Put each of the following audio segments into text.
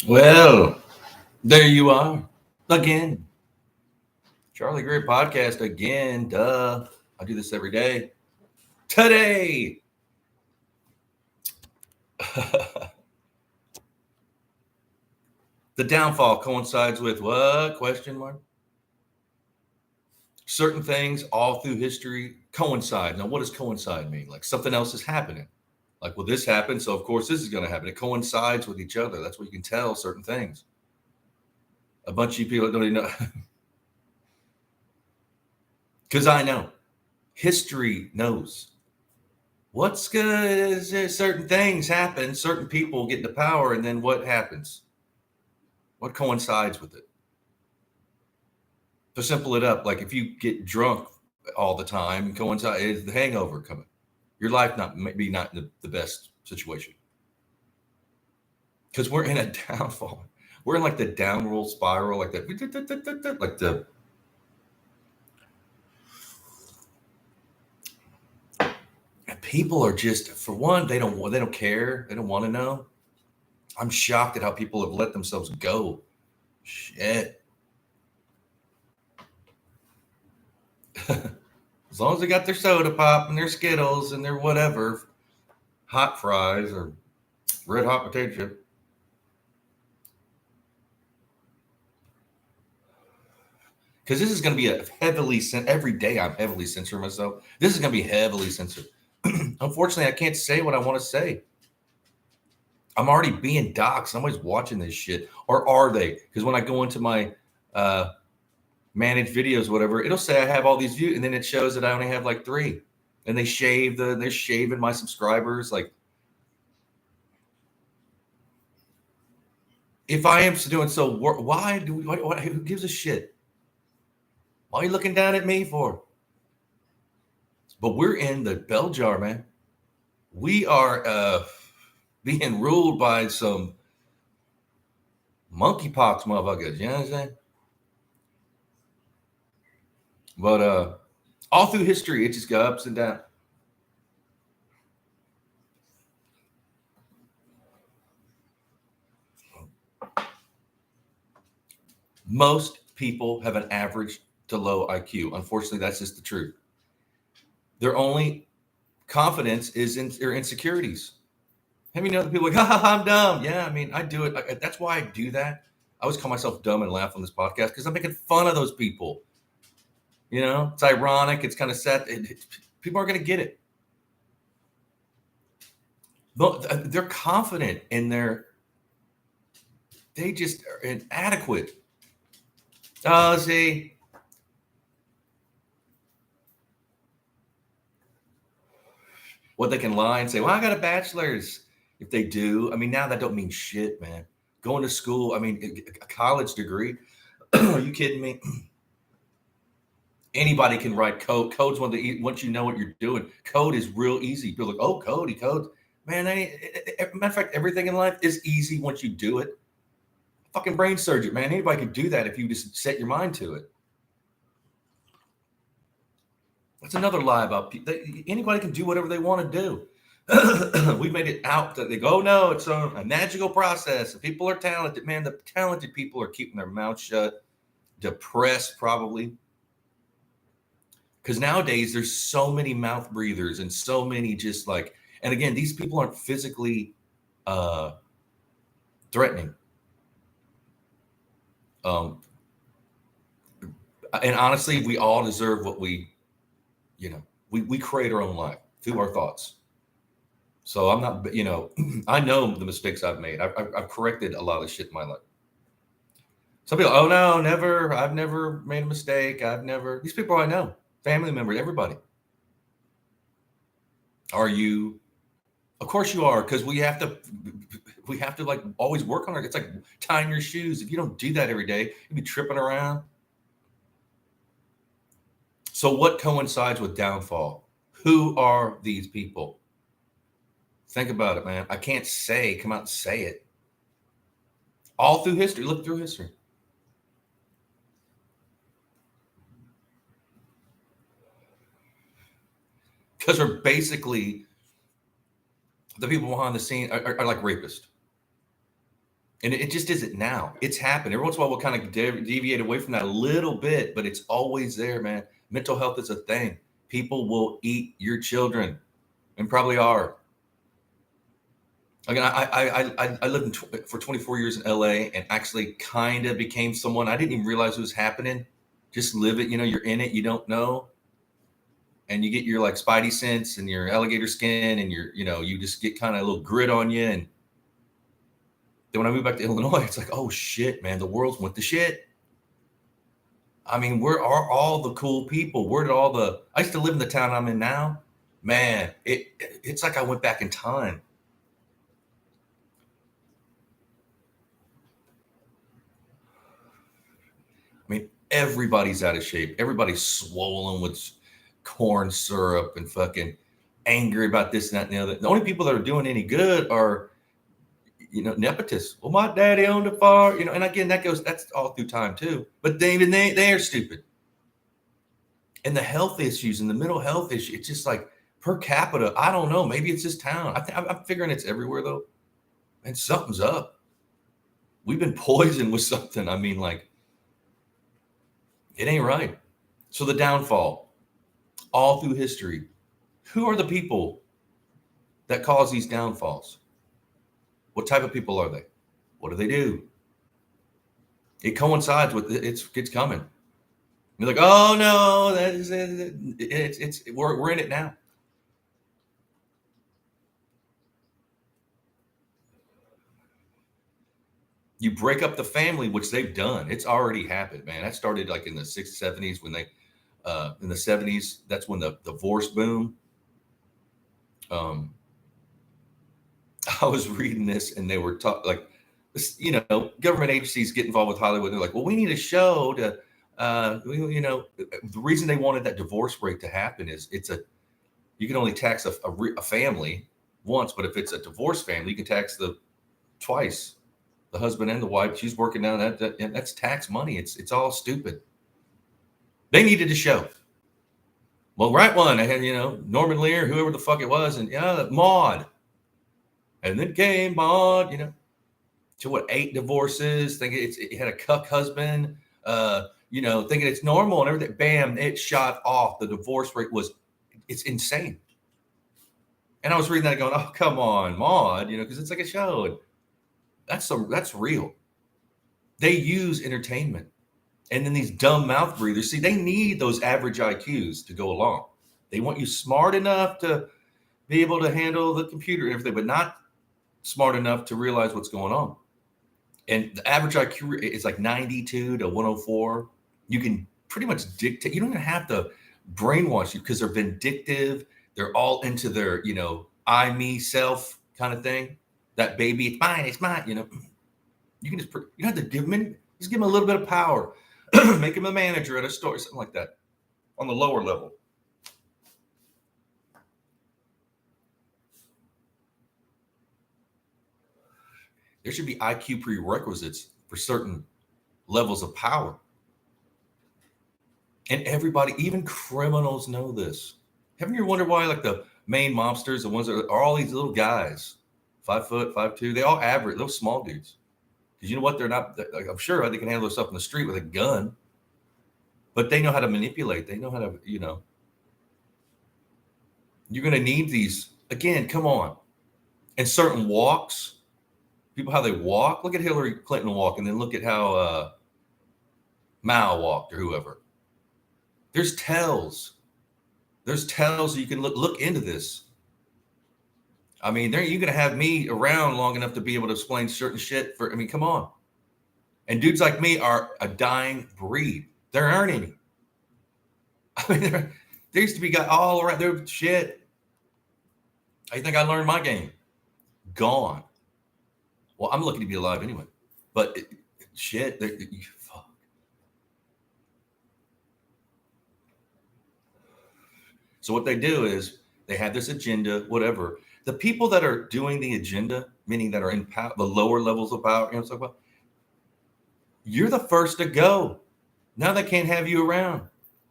Well, there you are again. Charlie Greer podcast again. Duh. I do this every day. Today, the downfall coincides with what? Question mark. Certain things all through history coincide. Now, what does coincide mean? Like something else is happening. Like, well, this happened, so of course this is going to happen. It coincides with each other. That's what you can tell certain things. A bunch of people don't even know. Because I know. History knows. What's good is certain things happen, certain people get into power, and then what happens? What coincides with it? To simple it up, like if you get drunk all the time, coincide is the hangover coming. Your life not maybe not in the best situation because we're in a downfall. We're in like the downward spiral, like that, like the. People are just, for one, they don't care. They don't want to know. I'm shocked at how people have let themselves go. Shit. As long as they got their soda pop and their Skittles and their whatever, hot fries or red hot potato chip. Because this is going to be a heavily every day. I'm heavily censoring myself. This is going to be heavily censored. Unfortunately, I can't say what I want to say. I'm already being doxxed. Somebody's watching this shit, or are they? Because when I go into my managed videos, whatever, it'll say I have all these views, and then it shows that I only have like 3, and they're shaving my subscribers. Like, if I am doing so, why do we? Who gives a shit? Why are you looking down at me for? But we're in the bell jar, man. We are being ruled by some monkeypox motherfuckers. You know what I'm saying? But all through history, it just got ups and downs. Most people have an average to low IQ. Unfortunately, that's just the truth. Their only confidence is in their insecurities. Have you know the people like, ha ha, I'm dumb. Yeah, I mean, I do it. That's why I do that. I always call myself dumb and laugh on this podcast because I'm making fun of those people. You know, it's ironic. It's kind of sad. People aren't going to get it. But they're confident in they just are inadequate. Oh, see, what they can lie and say, well, I got a bachelor's. If they do, I mean, now that don't mean shit, man. Going to school, I mean, a college degree. Are you kidding me? Anybody can write code. Code's once you know what you're doing. Code is real easy. People are like, oh, code, he codes. Man, matter of fact, everything in life is easy once you do it. Fucking brain surgery, man. Anybody can do that if you just set your mind to it. That's another lie about people. Anybody can do whatever they want to do. We made it out that they go, oh, no, it's a magical process. People are talented. Man, the talented people are keeping their mouth shut, depressed probably. Because nowadays there's so many mouth breathers and so many just like, and again, these people aren't physically threatening. And honestly, we all deserve what we create our own life through our thoughts. So I'm not, I know the mistakes I've made. I've corrected a lot of shit in my life. Some people, oh no, never. I've never made a mistake. These people I know, family members, everybody. Are you? Of course you are, because we have to like always work on it. It's like tying your shoes. If you don't do that every day, you'll be tripping around. So what coincides with downfall? Who are these people? Think about it, man. I can't come out and say it. All through history. Look through history. Because they're basically, the people behind the scene are like rapists. And it just isn't now. It's happened. Every once in a while, we'll kind of deviate away from that a little bit, but it's always there, man. Mental health is a thing. People will eat your children, and probably are. Again, I lived for 24 years in LA, and actually kind of became someone I didn't even realize it was happening. Just live it. You're in it. You don't know, and you get your like spidey sense and your alligator skin, and you just get kind of a little grit on you. And then when I moved back to Illinois, it's like, oh shit, man, the world's went to shit. I mean, where are all the cool people? Where did all the? I used to live in the town I'm in now. Man, it's like I went back in time. I mean, everybody's out of shape. Everybody's swollen with corn syrup and fucking angry about this and that and the other. The only people that are doing any good are, nepotist. Well, my daddy owned a farm, and again, that's all through time too. But they are stupid. And the health issues and the mental health issue, it's just like per capita. I don't know. Maybe it's this town. I'm figuring it's everywhere though. And something's up. We've been poisoned with something. I mean, like, it ain't right. So the downfall, all through history, who are the people that cause these downfalls? What type of people are they? What do they do? It coincides with it's coming. You're like, oh no, that is we're in it now. You break up the family, which they've done. It's already happened, man. That started like in the 60s, 70s when they in the 70s, that's when the divorce boom. I was reading this and they were talking like this, government agencies get involved with Hollywood. They're like, well, we need a show to, the reason they wanted that divorce rate to happen is you can only tax a family once, but if it's a divorce family, you can tax twice, the husband and the wife. She's working down that's tax money. It's all stupid. They needed a show. Well, right one, I had, Norman Lear, whoever the fuck it was, and Maude. And then came Maude, to 8 divorces, thinking it had a cuck husband, thinking it's normal and everything. Bam, it shot off. The divorce rate it's insane. And I was reading that going, oh, come on, Maude, because it's like a show. And that's real. They use entertainment. And then these dumb mouth breathers, see, they need those average IQs to go along. They want you smart enough to be able to handle the computer and everything, but not smart enough to realize what's going on. And the average IQ is like 92 to 104. You can pretty much dictate. You don't even have to brainwash you because they're vindictive. They're all into their, I, me, self kind of thing. That baby, it's mine, it's mine. You can you don't have to give them just give them a little bit of power. Make him a manager at a store, something like that, on the lower level. There should be IQ prerequisites for certain levels of power. And everybody, even criminals, know this. Haven't you wondered why, like, the main mobsters, the ones that are all these little guys, 5 foot, 5'2", they all average, those small dudes. Because you know what? I'm sure they can handle stuff in the street with a gun, but they know how to manipulate. They know how to, you're going to need these. Again, come on. And certain walks, people, how they walk. Look at Hillary Clinton walk, and then look at how Mao walked or whoever. There's tells. There's tells you can look into this. I mean, you're going to have me around long enough to be able to explain certain shit come on. And dudes like me are a dying breed. There aren't any. I mean, there used to be guys all around. There shit. I think I learned my game. Gone. Well, I'm lucky to be alive anyway. But shit, fuck. So what they do is they have this agenda, whatever. The people that are doing the agenda, meaning that are in power, the lower levels of power, you're the first to go. Now they can't have you around.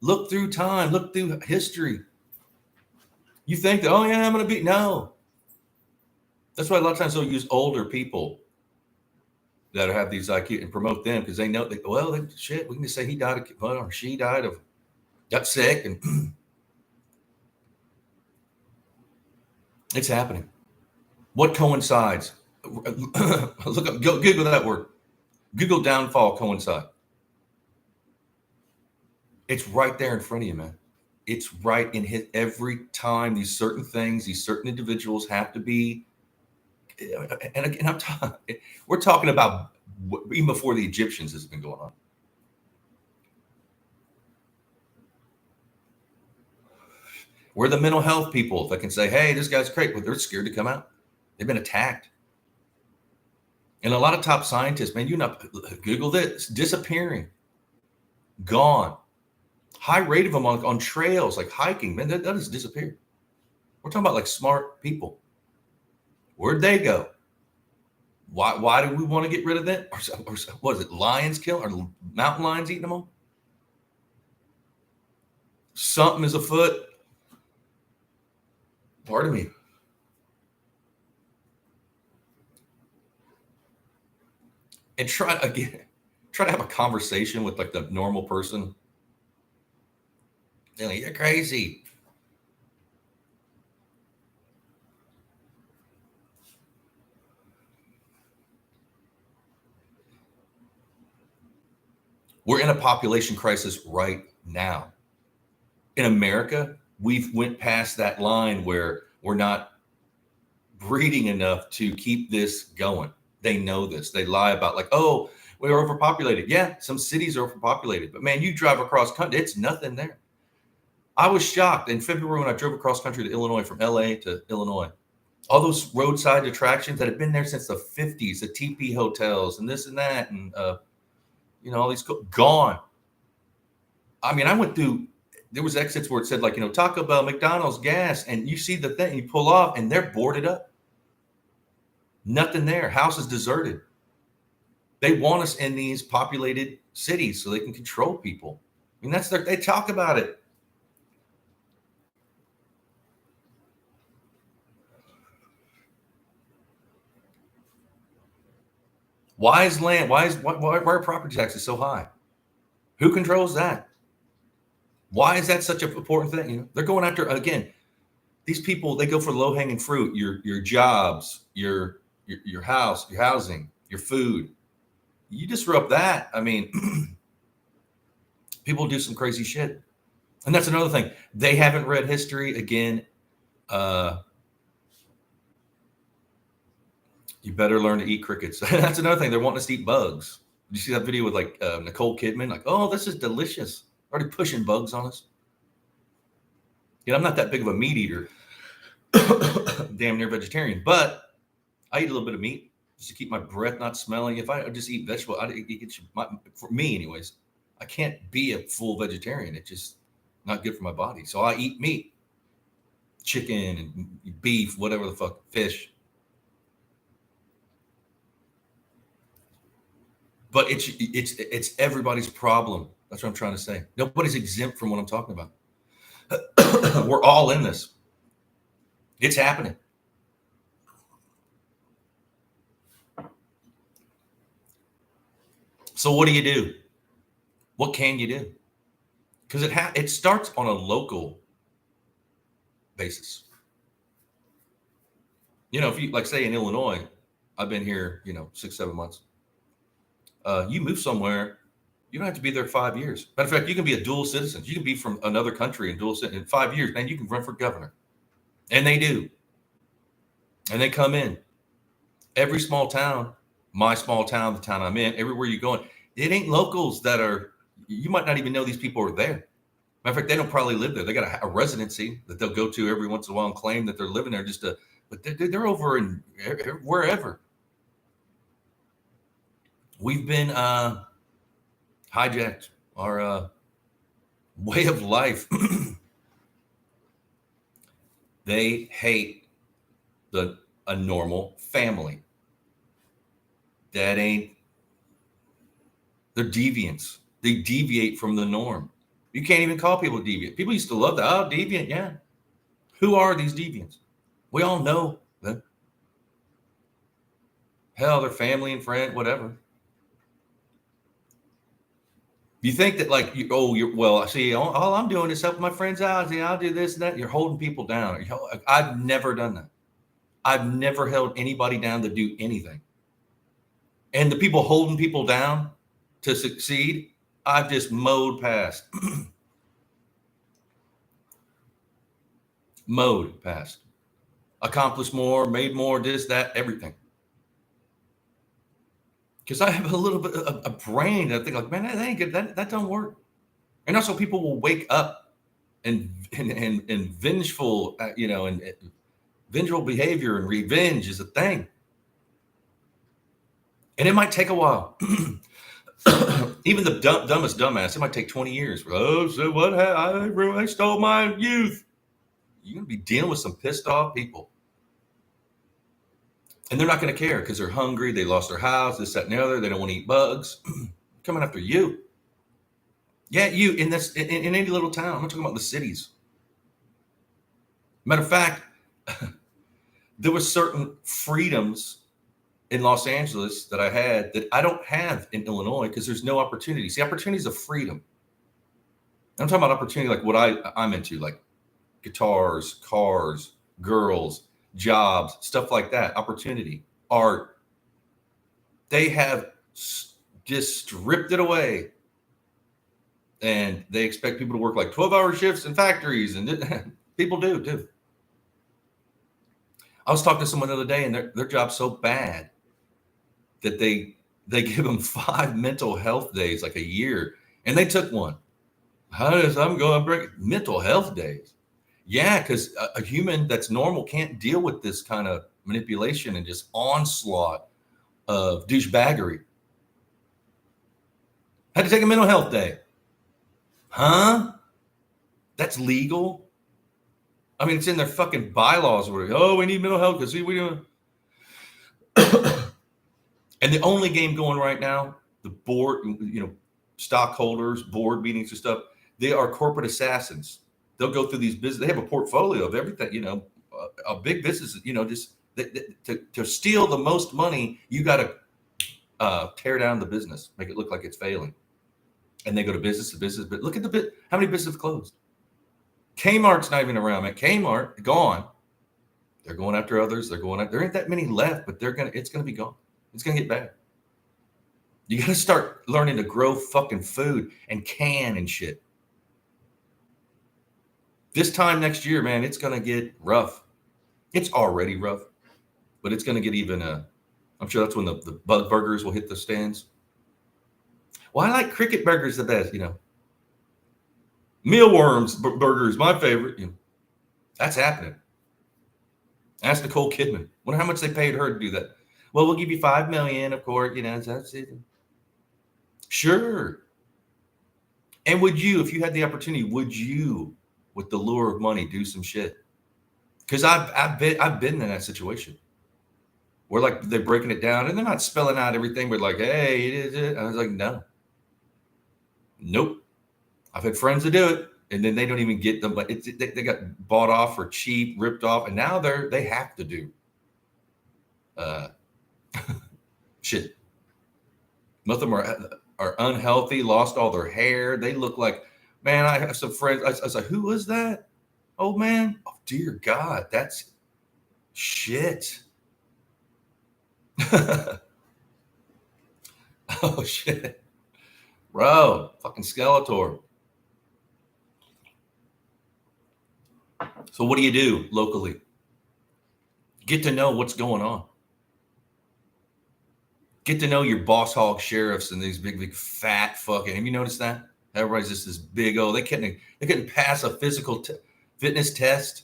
Look through time. Look through history. You think that, oh yeah, I'm going to be, no. That's why a lot of times they'll use older people that have these IQ and promote them because they know that, well, shit, we can just say he died of, well, or she died of, got sick, and it's happening. What coincides? Look up, go Google that word. Google downfall coincide. It's right there in front of you, man. It's right in his every time. These certain things, these certain individuals have to be. And again, we're talking about even before the Egyptians has been going on. We're the mental health people that can say, hey, this guy's great, but they're scared to come out. They've been attacked. And a lot of top scientists, man, Google this, disappearing, gone. High rate of them on trails, like hiking, man, that has disappeared. We're talking about like smart people. Where'd they go? Why do we want to get rid of them? Or what is it, lions kill, or mountain lions eating them all? Something is afoot. Pardon me. And try to have a conversation with like the normal person. They're like, you're crazy. We're in a population crisis right now. In America, we've went past that line where we're not breeding enough to keep this going. They know this. They lie about like, oh, we're overpopulated. Yeah, some cities are overpopulated. But man, you drive across country, it's nothing there. I was shocked in February when I drove across country to Illinois, from LA to Illinois. All those roadside attractions that had been there since the 50s, the TP hotels and this and that, and all these gone. I mean, I went through, there was exits where it said like, Taco Bell, McDonald's, gas, and you see the thing, you pull off and they're boarded up. Nothing there. House is deserted. They want us in these populated cities so they can control people. I mean, they talk about it. Why are property taxes so high? Who controls that? Why is that such an important thing? They're going after, again, these people, they go for low-hanging fruit, your jobs, your house, your housing, your food. You disrupt that. I mean, people do some crazy shit. And that's another thing. They haven't read history. Again, you better learn to eat crickets. That's another thing. They're wanting us to eat bugs. Did you see that video with like Nicole Kidman? Like, oh, this is delicious. Already pushing bugs on us. I'm not that big of a meat eater. Damn near vegetarian. But I eat a little bit of meat just to keep my breath not smelling. If I just eat vegetable, for me anyways, I can't be a full vegetarian. It's just not good for my body. So I eat meat, chicken and beef, whatever the fuck, fish. But it's everybody's problem. That's what I'm trying to say. Nobody's exempt from what I'm talking about. We're all in this. It's happening. So what do you do? What can you do? Because it starts on a local basis. If you like say in Illinois, I've been here, 6-7 months. You move somewhere, you don't have to be there 5 years. Matter of fact, you can be a dual citizen. You can be from another country and dual citizen in 5 years, man. You can run for governor, and they do. And they come in every small town, my small town, the town I'm in, everywhere you're going. It ain't locals that are. You might not even know these people are there. Matter of fact, they don't probably live there. They got a residency that they'll go to every once in a while and claim that they're living there but they're over in wherever. We've been hijacked. Our way of life. They hate a normal family. They're deviants. They deviate from the norm. You can't even call people deviant. People used to love that. Oh, deviant, yeah. Who are these deviants? We all know them. Hell, their family and friend, whatever. You think that like well, see, all I'm doing is helping my friends out. See, I'll do this and that. You're holding people down. I've never done that. I've never held anybody down to do anything. And the people holding people down to succeed, I've just mowed past. Mowed past. Accomplished more, made more, this, that, everything. Because I have a little bit of a brain that I think like, man, that ain't good. That don't work. And also people will wake up and vengeful, and vengeful behavior and revenge is a thing. And it might take a while. Even the dumbest dumbass, it might take 20 years. Oh, so what? I stole my youth. You're going to be dealing with some pissed off people. And they're not going to care because they're hungry. They lost their house, this, that, and the other. They don't want to eat bugs. Coming after you. Yeah, you in any little town. I'm not talking about the cities. Matter of fact, there were certain freedoms in Los Angeles that I had that I don't have in Illinois because there's no opportunity. See, opportunities of freedom. I'm talking about opportunity like what I'm into, like guitars, cars, girls, jobs, stuff like that. Opportunity, art. They have just stripped it away. And they expect people to work like 12-hour shifts in factories. And people do. I was talking to someone the other day and their job's so bad that they give them 5 mental health days, like a year. And they took one. I'm going to break mental health days. Yeah, because a human that's normal can't deal with this kind of manipulation and just onslaught of douchebaggery. Had to take a mental health day. Huh? That's legal? I mean, it's in their fucking bylaws. Where, we need mental health because we don't. And the only game going right now, the board, stockholders, board meetings and stuff, they are corporate assassins. They'll go through these business. They have a portfolio of everything, a big business, just to steal the most money, you got to tear down the business, make it look like it's failing. And they go to business to business. But look at how many businesses closed. Kmart's not even around, man. Kmart, gone. They're going after others. There ain't that many left, but it's going to be gone. It's going to get bad. You got to start learning to grow fucking food and can and shit. This time next year, man, it's going to get rough. It's already rough, but it's going to get even, I'm sure that's when the bug burgers will hit the stands. Well, I like cricket burgers the best, Mealworms burgers, my favorite. That's happening. Ask Nicole Kidman. Wonder how much they paid her to do that. Well, we'll give you $5 million, of course. That's it. Sure. And would you, if you had the opportunity, would you, with the lure of money, do some shit? Because I've been in that situation where like they're breaking it down and they're not spelling out everything, but like, hey, it is it. I was like, no. Nope. I've had friends that do it, and then they don't even get them, but they got bought off for cheap, ripped off, and now they have to do shit. Most of them are unhealthy, lost all their hair. They look like, man, I have some friends. I was like, who was that? Old man? Oh, dear God, that's shit. Oh, shit. Bro, fucking Skeletor. So what do you do locally? Get to know what's going on. Get to know your boss hog sheriffs and these big fat fucking. Have you noticed that? Everybody's just this big they couldn't pass a physical fitness test.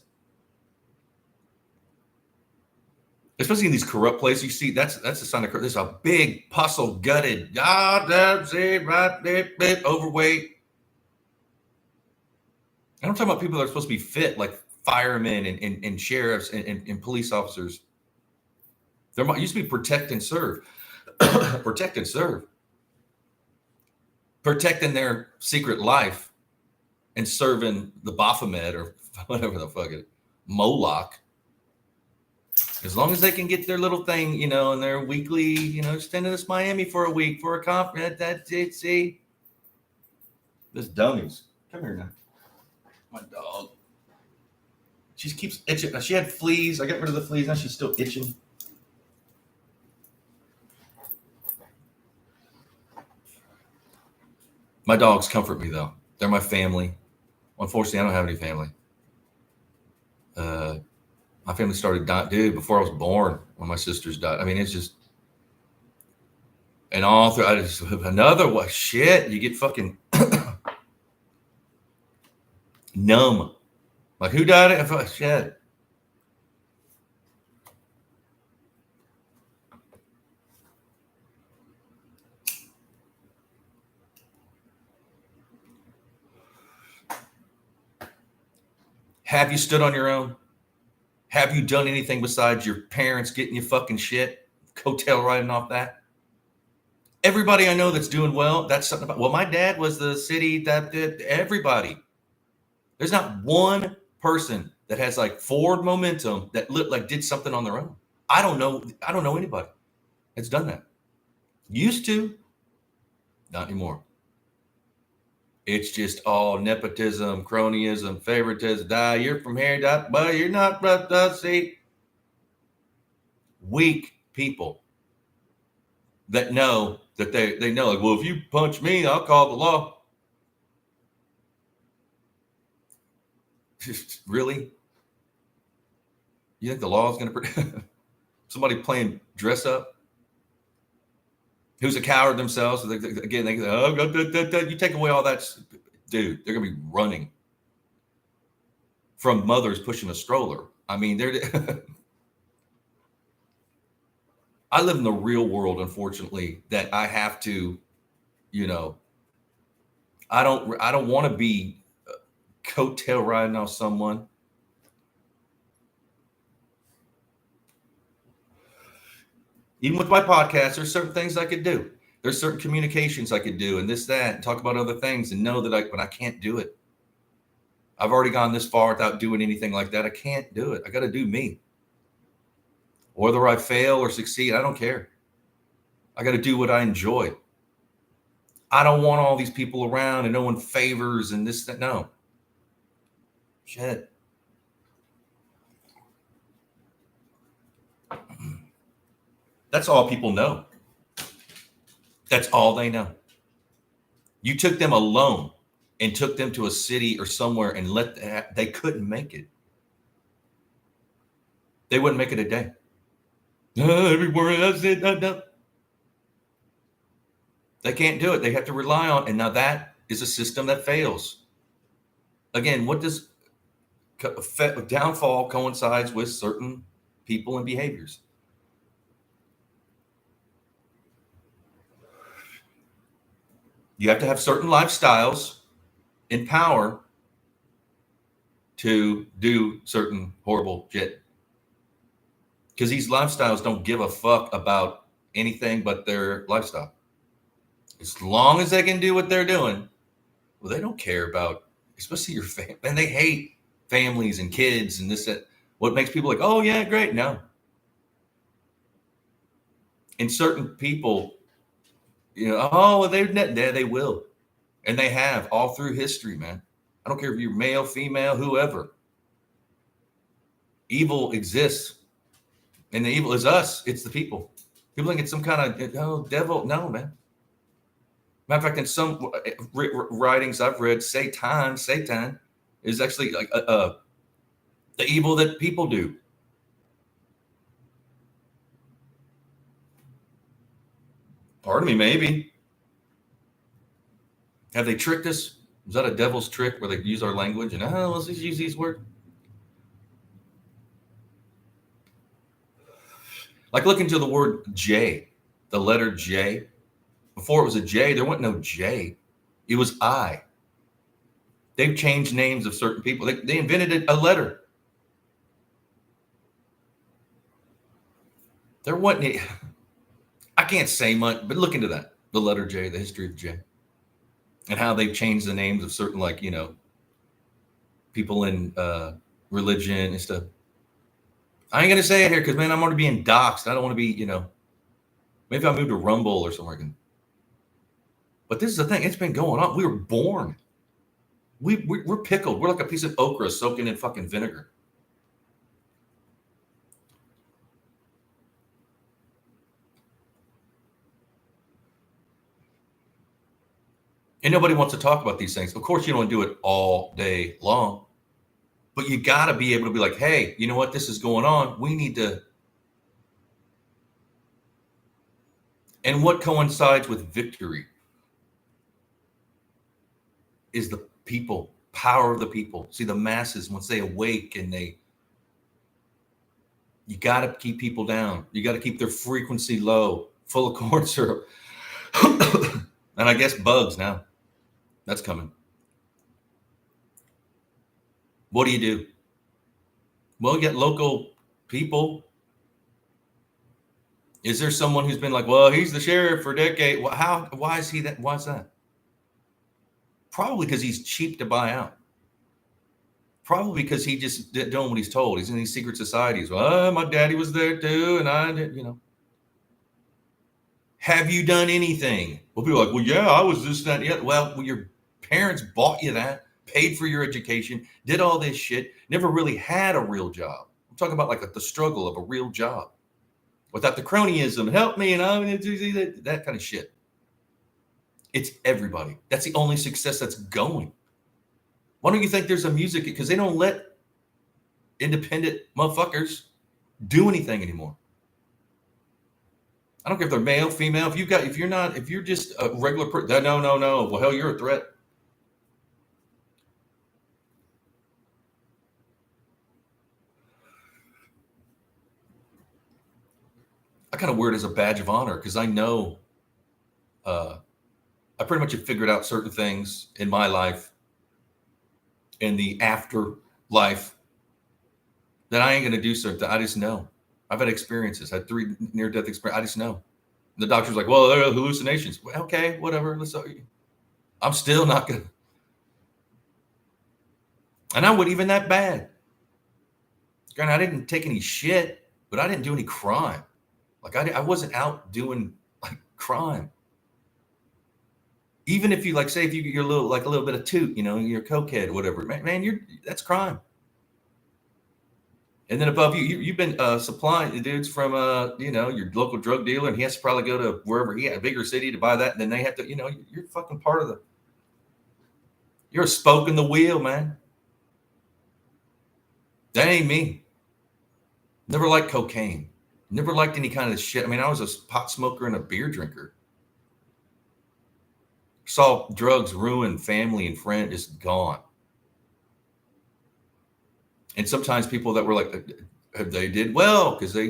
Especially in these corrupt places, you see that's a sign of corrupt. There's a big puzzle gutted, that's it, right there, overweight. And I'm talking about people that are supposed to be fit, like firemen and sheriffs and police officers. There used to be protect and serve. Protect and serve. Protecting their secret life and serving the Baphomet or whatever the fuck it is, Moloch. As long as they can get their little thing, and their weekly, staying in this Miami for a week for a conference, that's it, see? This dummies. Come here now. My dog. She keeps itching. She had fleas. I got rid of the fleas. Now she's still itching. My dogs comfort me, though. They're my family. Unfortunately, I don't have any family. My family started dying, dude, before I was born when my sisters died. I mean, it's just, and all through, I just, another one. Shit, you get fucking numb. Like, who died? Shit. Have you stood on your own? Have you done anything besides your parents getting you fucking shit? Coattail riding off that? Everybody I know that's doing well, that's something about, well, my dad was the city that did everybody. There's not one person that has like forward momentum that looked like did something on their own. I don't know anybody that's done that. Used to, not anymore. It's just all nepotism, cronyism, favoritism. You're from here, but you're not. See, weak people that know that they know. Like, well, if you punch me, I'll call the law. Really? You think the law is going to protect somebody playing dress up? Who's a coward themselves? Again, they go, oh, you take away all that, dude. They're gonna be running from mothers pushing a stroller. I mean, they're. I live in the real world, unfortunately, that I have to, I don't want to be coattail riding off someone. Even with my podcast, there's certain things I could do. There's certain communications I could do and this, that, and talk about other things and know that but I can't do it. I've already gone this far without doing anything like that. I can't do it. I got to do me. Whether I fail or succeed, I don't care. I got to do what I enjoy. I don't want all these people around and no one favors and this, that. No. Shit. That's all people know. That's all they know. You took them alone and took them to a city or somewhere and they couldn't make it. They wouldn't make it a day. Everywhere else, no. They can't do it. They have to rely on, and now that is a system that fails. Again, what does downfall coincides with certain people and behaviors? You have to have certain lifestyles and power to do certain horrible shit. Because these lifestyles don't give a fuck about anything but their lifestyle. As long as they can do what they're doing, well, they don't care about, especially your family. And they hate families and kids and this, that. What makes people like, oh, yeah, great. No. And certain people, oh, well, they will. And they have all through history, man. I don't care if you're male, female, whoever. Evil exists. And the evil is us. It's the people. People think it's some kind of devil. No, man. Matter of fact, in some writings I've read, Satan is actually like the evil that people do. Pardon me, maybe. Have they tricked us? Is that a devil's trick where they use our language and let's just use these words? Like look into the word J, the letter J. Before it was a J, there wasn't no J. It was I. They've changed names of certain people. They invented a letter. There wasn't. I can't say much, but look into that. The letter J, the history of J. And how they've changed the names of certain, people in religion and stuff. I ain't going to say it here because, man, I'm already being doxxed. I don't want to be, maybe I'll move to Rumble or somewhere. But this is the thing. It's been going on. We were born. We're pickled. We're like a piece of okra soaking in fucking vinegar. And nobody wants to talk about these things. Of course, you don't do it all day long. But you got to be able to be like, hey, you know what? This is going on. We need to. And what coincides with victory is the people, power of the people. See, the masses, once they awake and you got to keep people down. You got to keep their frequency low, full of corn syrup. And I guess bugs now. That's coming. What do you do? Well, you get local people. Is there someone who's been like, well, he's the sheriff for a decade? Well, how? Why is he that? Why is that? Probably because he's cheap to buy out. Probably because he just doing what he's told. He's in these secret societies. Well, my daddy was there too, and I did, Have you done anything? Well, people are like, well, yeah, I was this, that, and the other. Well, your parents bought you that, paid for your education, did all this shit, never really had a real job. I'm talking about like the struggle of a real job without the cronyism. Help me, and I'm that kind of shit. It's everybody. That's the only success that's going. Why don't you think there's a music? Because they don't let independent motherfuckers do anything anymore. I don't care if they're male, female. If you're just a regular person, no. Well, hell, you're a threat. I kind of wear it as a badge of honor because I know I pretty much have figured out certain things in my life, in the afterlife, that I ain't going to do something. I just know. I've had experiences, had 3 near-death experiences. I just know. The doctor's like, well, there are hallucinations. Well, okay, whatever. I'm still not going to. And I wasn't even that bad. Granted, I didn't take any shit, but I didn't do any crime. Like I wasn't out doing like crime. Even if you like, say, if you're a little bit of toot, you're a cokehead, whatever, man, that's crime. And then above you've been supplying the dudes from your local drug dealer, and he has to probably go to wherever a bigger city to buy that, and then they have to, you're fucking part of you're a spoke in the wheel, man. That ain't me. Never liked cocaine. Never liked any kind of shit. I mean, I was a pot smoker and a beer drinker. Saw drugs ruin family and friend, just gone. And sometimes people that were like, they did well because they,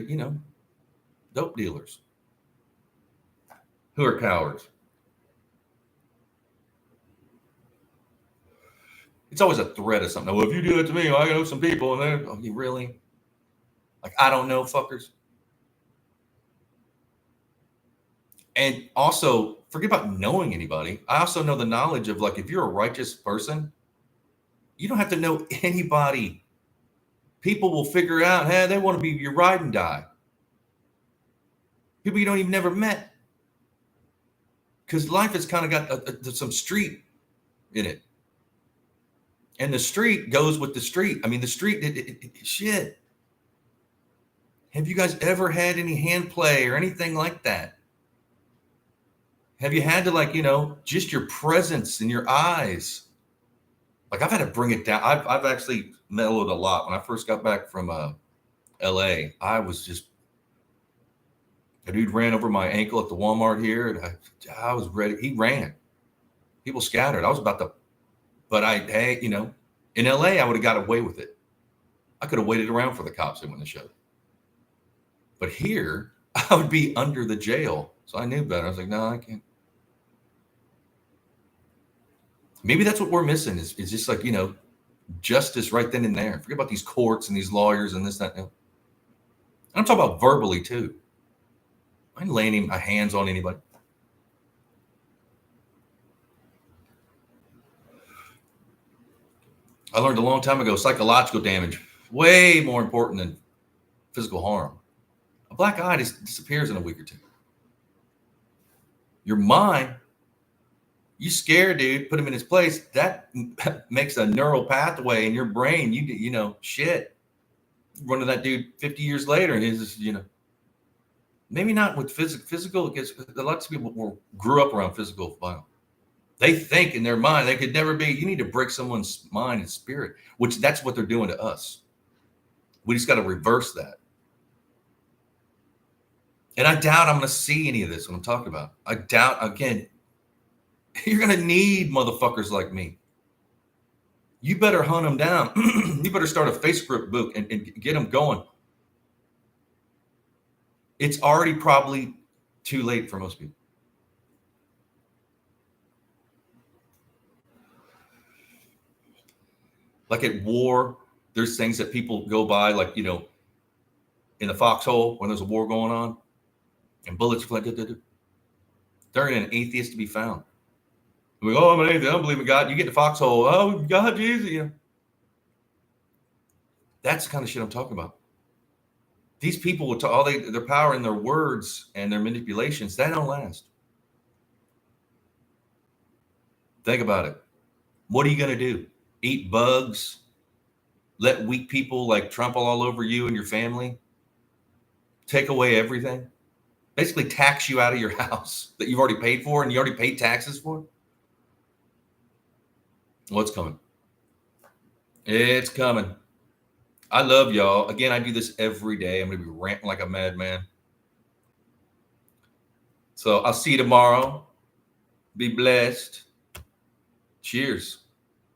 dope dealers who are cowards. It's always a threat of something. Well, if you do it to me, I know some people, and then, oh, you really? Like, I don't know, fuckers. And also, forget about knowing anybody. I also know the knowledge of, like, if you're a righteous person, you don't have to know anybody. People will figure out, hey, they want to be your ride and die. People you don't even never met. Because life has kind of got some street in it. And the street goes with the street. I mean, the street, shit. Have you guys ever had any hand play or anything like that? Have you had to, just your presence in your eyes? Like, I've had to bring it down. I've actually mellowed a lot. When I first got back from LA, I was just, a dude ran over my ankle at the Walmart here, and I was ready. He ran. People scattered. I was about to, but in LA, I would have got away with it. I could have waited around for the cops when they showed. But here, I would be under the jail. So I knew better. I was like, no, I can't. Maybe that's what we're missing is just like, justice right then and there. Forget about these courts and these lawyers and this, that. And I'm talking about verbally too. I ain't laying my hands on anybody. I learned a long time ago, psychological damage, way more important than physical harm. A black eye just disappears in a week or two. Your mind You scare dude, put him in his place. That makes a neural pathway in your brain. You know, shit. Run to that dude 50 years later, and he's just, you know, maybe not with physical. Because a lot of people grew up around physical violence. They think in their mind they could never be. You need to break someone's mind and spirit, which that's what they're doing to us. We just got to reverse that. And I doubt I'm going to see any of this when I'm talking about. I doubt, again, you're going to need motherfuckers like me. You better hunt them down. You better start a Facebook book and get them going. It's already probably too late for most people. Like at war, there's things that people go by, like, you know, in the foxhole when there's a war going on and bullets fly. There ain't an atheist to be found. We go, oh, I'm an atheist. I don't believe in God. You get the foxhole. Oh, God, Jesus. You know. That's the kind of shit I'm talking about. These people with all their power in their words and their manipulations, that don't last. Think about it. What are you going to do? Eat bugs? Let weak people like trample all over you and your family? Take away everything? Basically tax you out of your house that you've already paid for and you already paid taxes for? What's coming? It's coming. I love y'all. Again, I do this every day. I'm going to be ranting like a madman. So I'll see you tomorrow. Be blessed. Cheers.